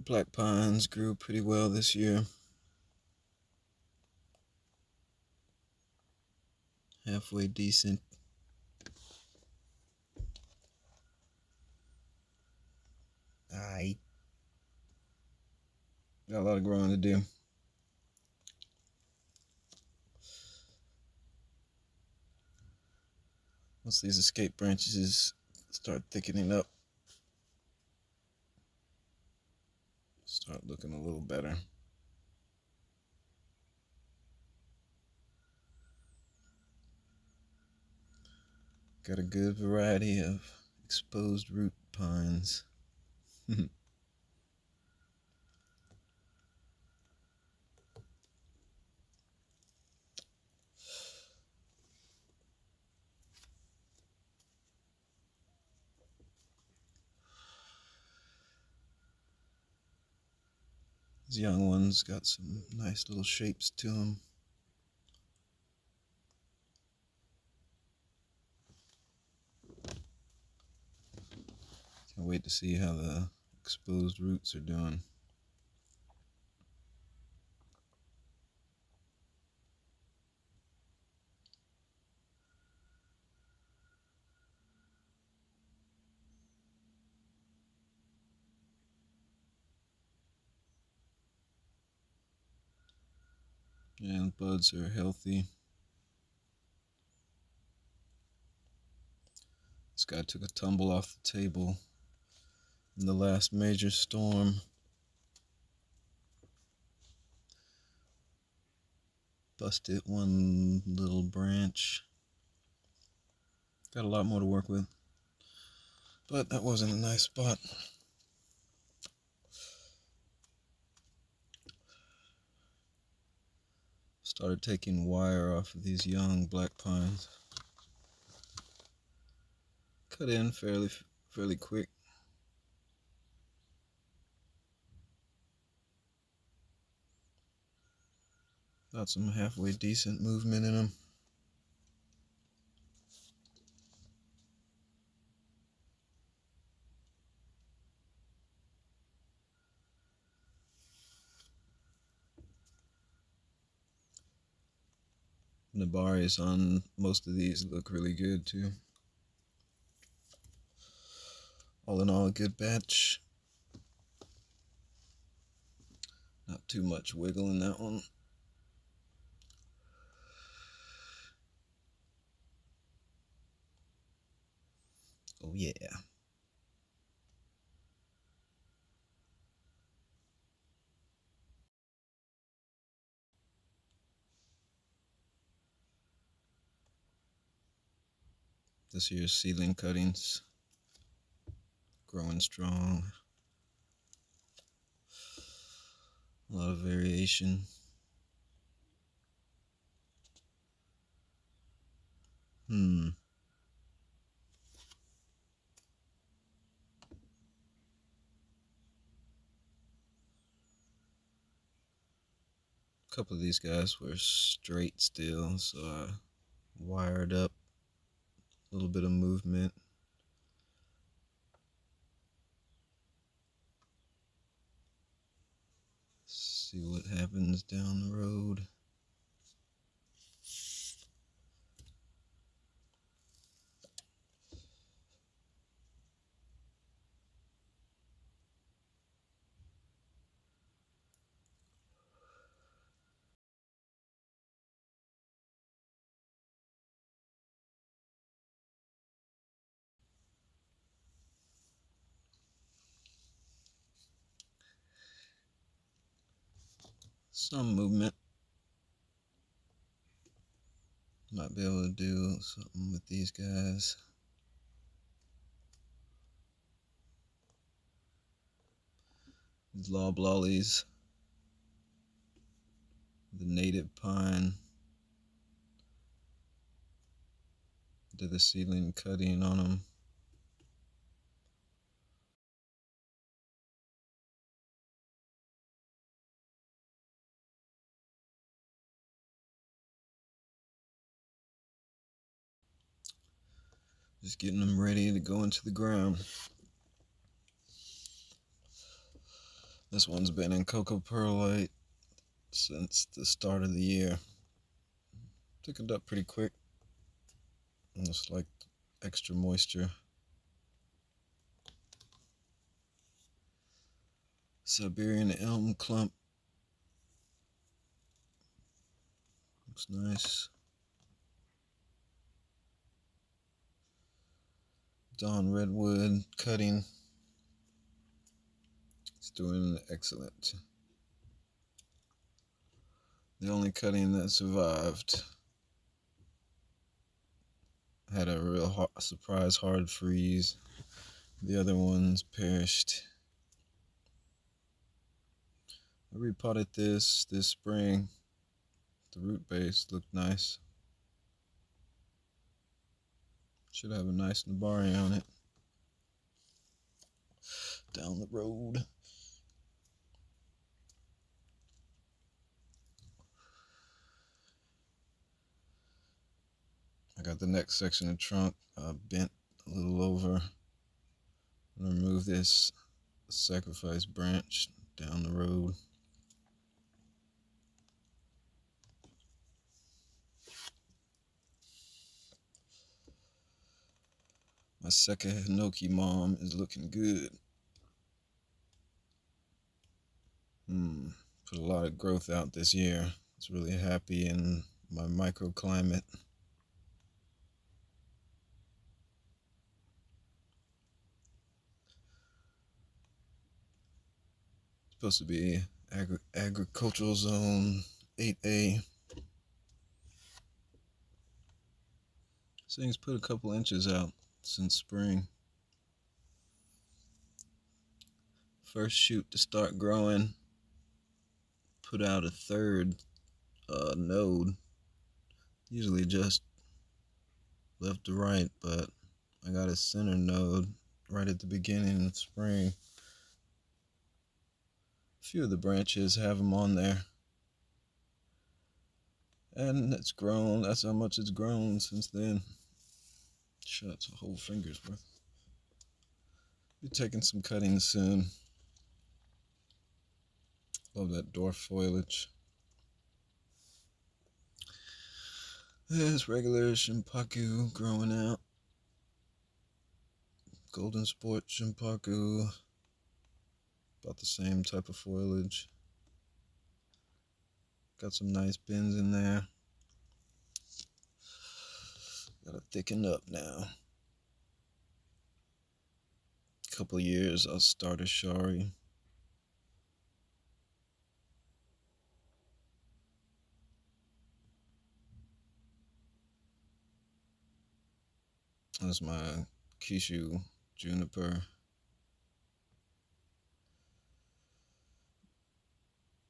Black pines grew pretty well this year. Halfway decent. Aight. Got a lot of growing to do. Once these escape branches start thickening up, start looking a little better. Got a good variety of exposed root pines. These young ones got some nice little shapes to them. Can't wait to see how the exposed roots are doing. And buds are healthy. This guy took a tumble off the table in the last major storm. Busted one little branch. Got a lot more to work with. But that wasn't a nice spot. Started taking wire off of these young black pines. Cut in fairly quick. Got some halfway decent movement in them. Nabarius on most of these look really good too. All in all, a good batch. Not too much wiggle in that one. Oh yeah. This year's seedling cuttings. Growing strong. A lot of variation. A couple of these guys were straight still, so I wired up a little bit of movement. See what happens down the road. Some movement. Might be able to do something with these guys. These loblollies. The native pine. Did the seedling cutting on them. Just getting them ready to go into the ground. This one's been in cocoa perlite since the start of the year. Thickened up pretty quick. Almost like extra moisture. Siberian elm clump. Looks nice. Dawn redwood cutting. It's doing excellent. The only cutting that survived. Had a real surprise hard freeze. The other ones perished. I repotted this spring. The root base looked nice. Should have a nice nabari on it. Down the road. I got the next section of trunk bent a little over. I'm gonna remove this sacrifice branch down the road. My second Hinoki mom is looking good. Put a lot of growth out this year. It's really happy in my microclimate. Supposed to be agricultural zone 8A. This thing's put a couple inches out since spring. First shoot to start growing. Put out a third node. Usually just left to right, but I got a center node right at the beginning of spring. A few of the branches have them on there. And it's grown. That's how much it's grown since then. Shucks, a whole finger's worth. Be taking some cuttings soon. Love that dwarf foliage. There's regular Shimpaku growing out. Golden Sport Shimpaku. About the same type of foliage. Got some nice bends in there. Gotta thicken up now. Couple of years I'll start a shari. That's my Kishu Juniper.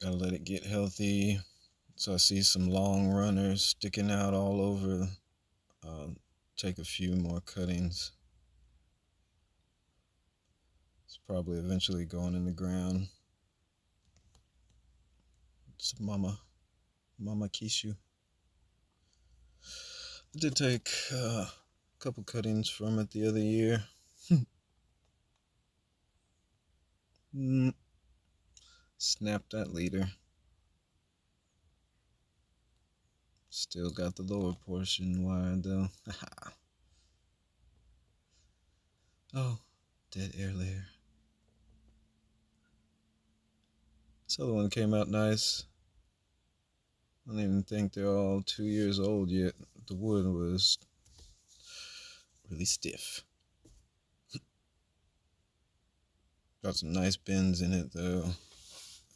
Gotta let it get healthy. So I see some long runners sticking out all over. Take a few more cuttings. It's probably eventually going in the ground. It's Mama Kishu. I did take a couple cuttings from it the other year. Snap that leader. Still got the lower portion wired though. Oh, dead air layer. This other one came out nice. I don't even think they're all 2 years old yet. The wood was really stiff. Got some nice bends in it though,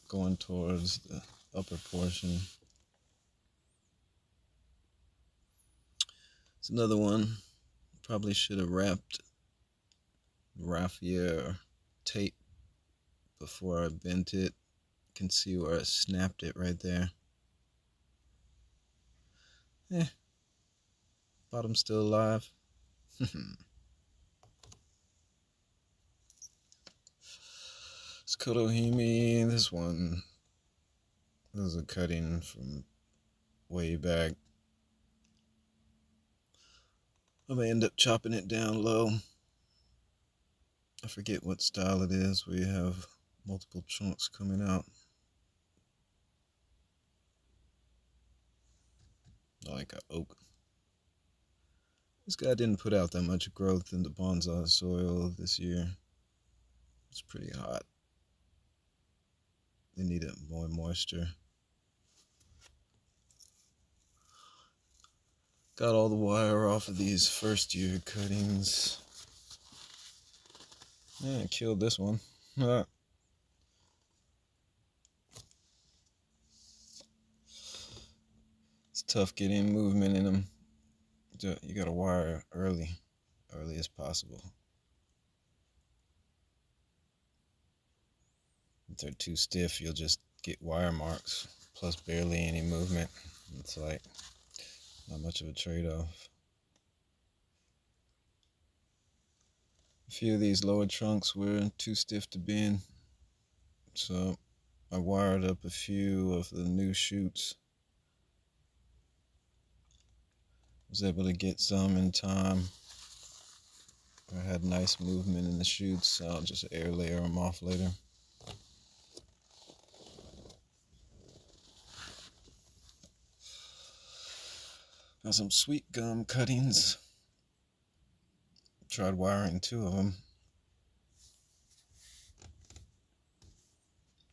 going towards the upper portion. It's another one. Probably should have wrapped raffia tape before I bent it. You can see where I snapped it right there. Bottom's still alive. It's Kotohime. This one, this is a cutting from way back. I may end up chopping it down low. I forget what style it is. We have multiple chunks coming out. Like an oak. This guy didn't put out that much growth in the bonsai soil this year. It's pretty hot. They needed more moisture. Got all the wire off of these first year cuttings. Yeah, I killed this one. It's tough getting movement in them. You gotta wire early as possible. If they're too stiff, you'll just get wire marks, plus barely any movement. It's like not much of a trade-off. A few of these lower trunks were too stiff to bend, so I wired up a few of the new shoots. Was able to get some in time. I had nice movement in the shoots, so I'll just air layer them off later. Got some sweet gum cuttings. Tried wiring 2 of them.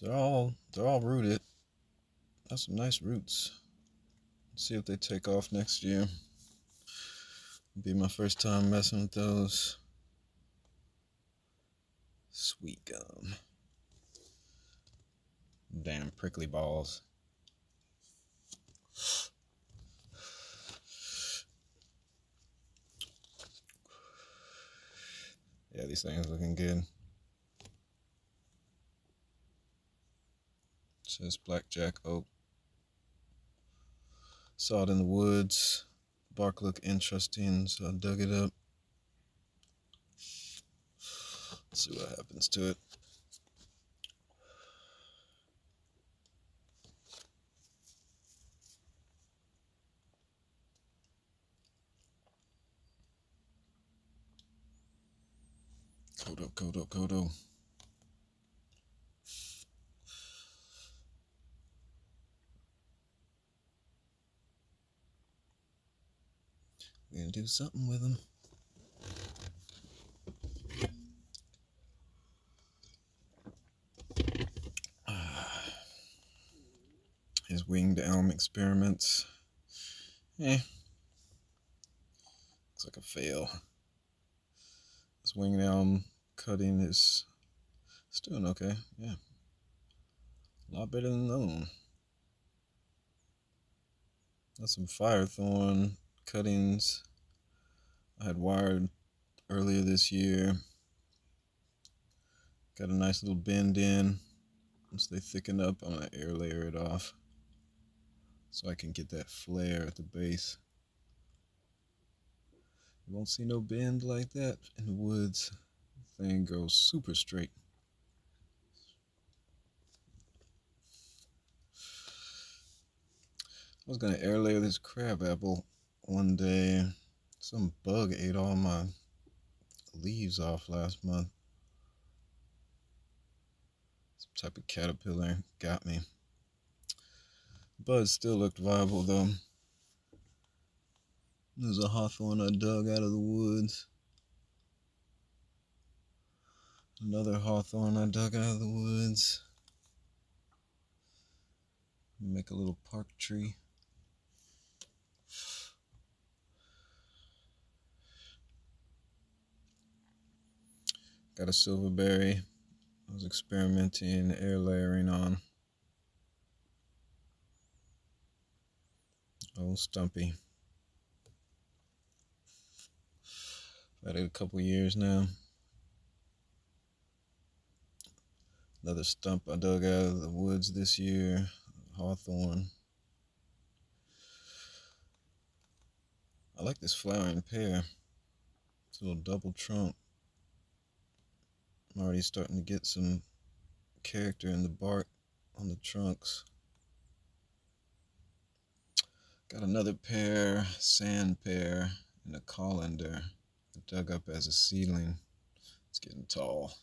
They're all rooted. Got some nice roots. Let's see if they take off next year. It'll be my first time messing with those. Sweet gum. Damn prickly balls. Yeah, these things looking good. It says blackjack oak. Saw it in the woods. Bark looked interesting, so I dug it up. Let's see what happens to it. Kodo. We're gonna do something with them. His winged elm experiments. Looks like a fail. This winged elm cutting is doing okay. Yeah, a lot better than the other one. Got some firethorn cuttings I had wired earlier this year. Got a nice little bend in. Once they thicken up, I'm gonna air layer it off so I can get that flare at the base. You won't see no bend like that in the woods. The thing goes super straight. I was gonna air layer this crab apple one day. Some bug ate all my leaves off last month. Some type of caterpillar got me. Buds still looked viable though. There's a hawthorn I dug out of the woods. Another hawthorn I dug out of the woods. Make a little park tree. Got a silverberry I was experimenting air layering on. Oh, stumpy. Had it a couple years now. Another stump I dug out of the woods this year, hawthorn. I like this flowering pear. It's a little double trunk. I'm already starting to get some character in the bark on the trunks. Got another pear, sand pear, and a colander I dug up as a seedling. It's getting tall.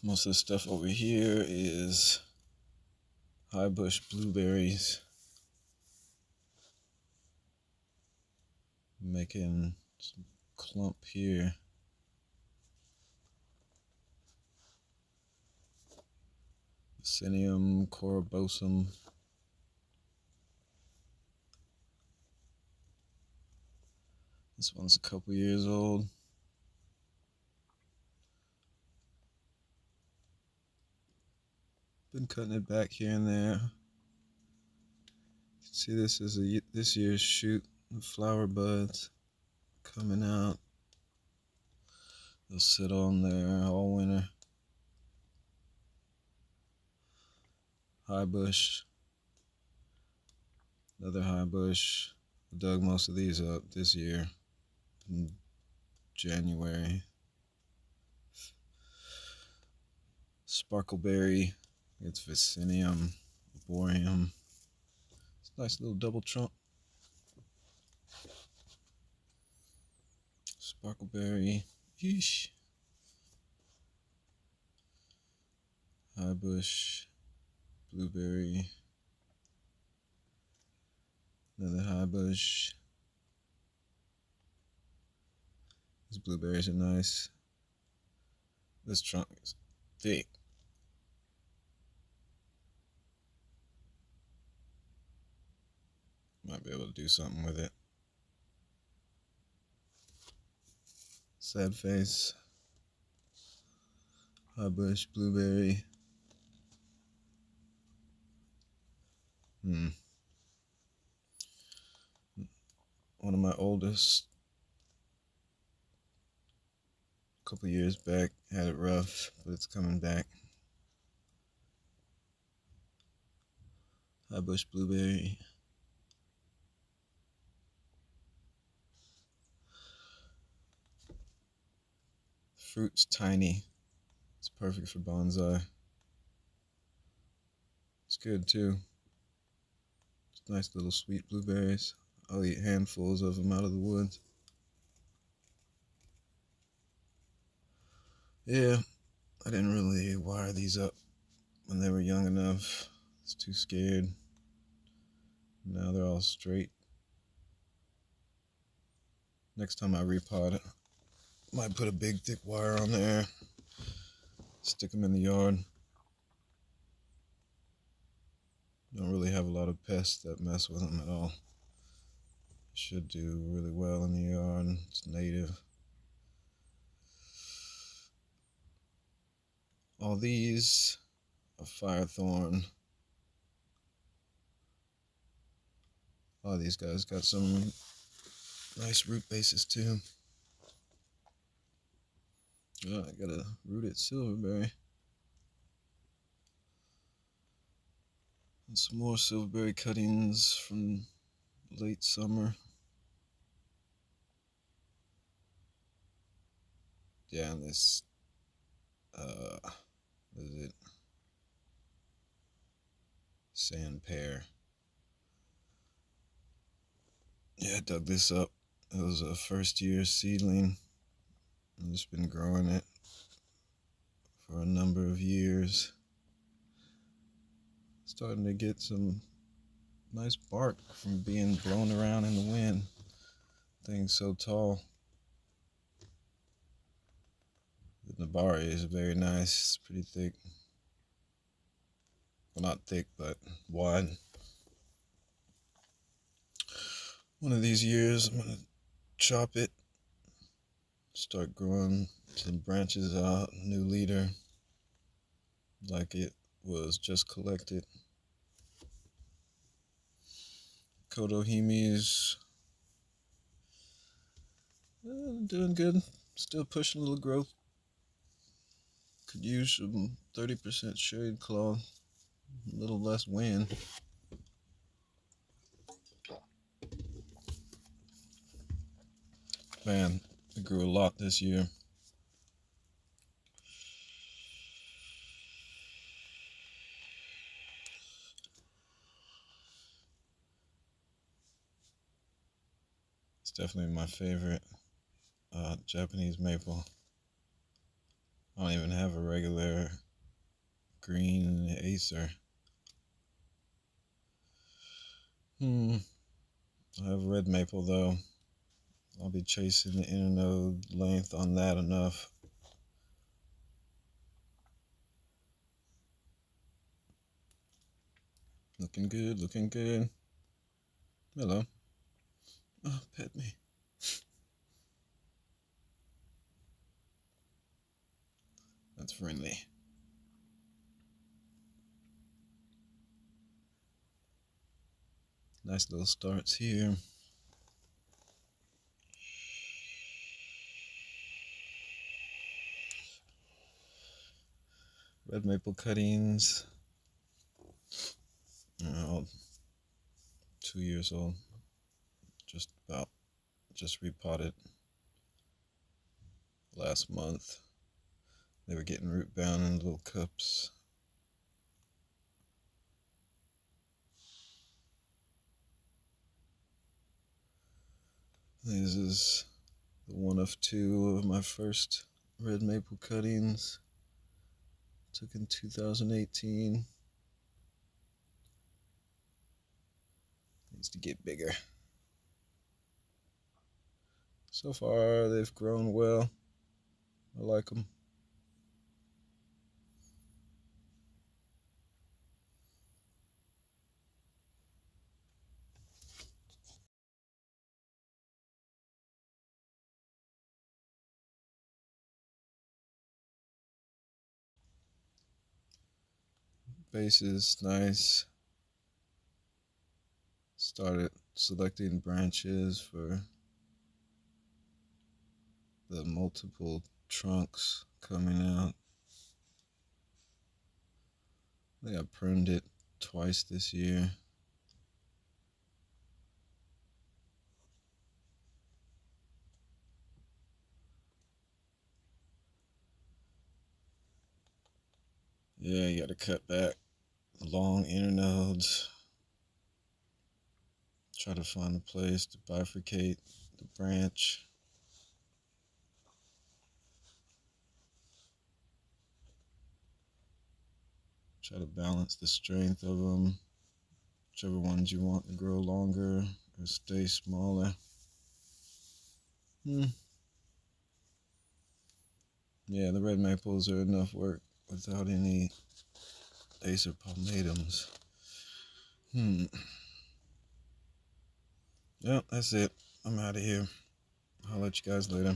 Most of the stuff over here is high bush blueberries. Making some clump here. Vaccinium corybosum. This one's a couple years old. Been cutting it back here and there. You can see this is this year's shoot. The flower buds coming out. They'll sit on there all winter. High bush. Another high bush. I dug most of these up this year in January. Sparkleberry. It's Vaccinium, Boreum. It's a nice little double trunk. Sparkleberry. Yeesh. High bush. Blueberry. Another high bush. These blueberries are nice. This trunk is thick. Might be able to do something with it. Sad face. High bush blueberry. One of my oldest, a couple years back, had it rough, but it's coming back. High bush blueberry. Fruit's tiny. It's perfect for bonsai. It's good too. It's nice little sweet blueberries. I'll eat handfuls of them out of the woods. Yeah, I didn't really wire these up when they were young enough. I was too scared. Now they're all straight. Next time I repot it, might put a big thick wire on there. Stick them in the yard. Don't really have a lot of pests that mess with them at all. Should do really well in the yard. It's native. All these are firethorn. All these guys got some nice root bases too. Oh, I got a rooted silverberry. And some more silverberry cuttings from late summer. Yeah, and this, what is it? Sand pear. Yeah, I dug this up. It was a first year seedling. I've just been growing it for a number of years. Starting to get some nice bark from being blown around in the wind. Thing's so tall. The nabari is very nice. It's pretty thick. Well, not thick, but wide. One of these years, I'm going to chop it, start growing some branches out, new leader, like it was just collected. Kotohimis, doing good. Still pushing a little growth. Could use some 30% shade cloth, a little less wind. Man, it grew a lot this year. It's definitely my favorite Japanese maple. I don't even have a regular green Acer. I have red maple though. I'll be chasing the internode length on that enough. Looking good, looking good. Hello. Oh, pet me. That's friendly. Nice little starts here. Red maple cuttings. 2 years old. Just repotted last month. They were getting root bound in little cups. This is the one of two of my first red maple cuttings. Took in 2018. Needs to get bigger. So far, they've grown well. I like them. Base is nice. Started selecting branches for the multiple trunks coming out. I think I pruned it twice this year. Yeah, you gotta cut back the long internodes. Try to find a place to bifurcate the branch. Try to balance the strength of them. Whichever ones you want to grow longer or stay smaller. Yeah, the red maples are enough work without any Acer palmatums. Yep, that's it. I'm out of here. I'll let you guys later.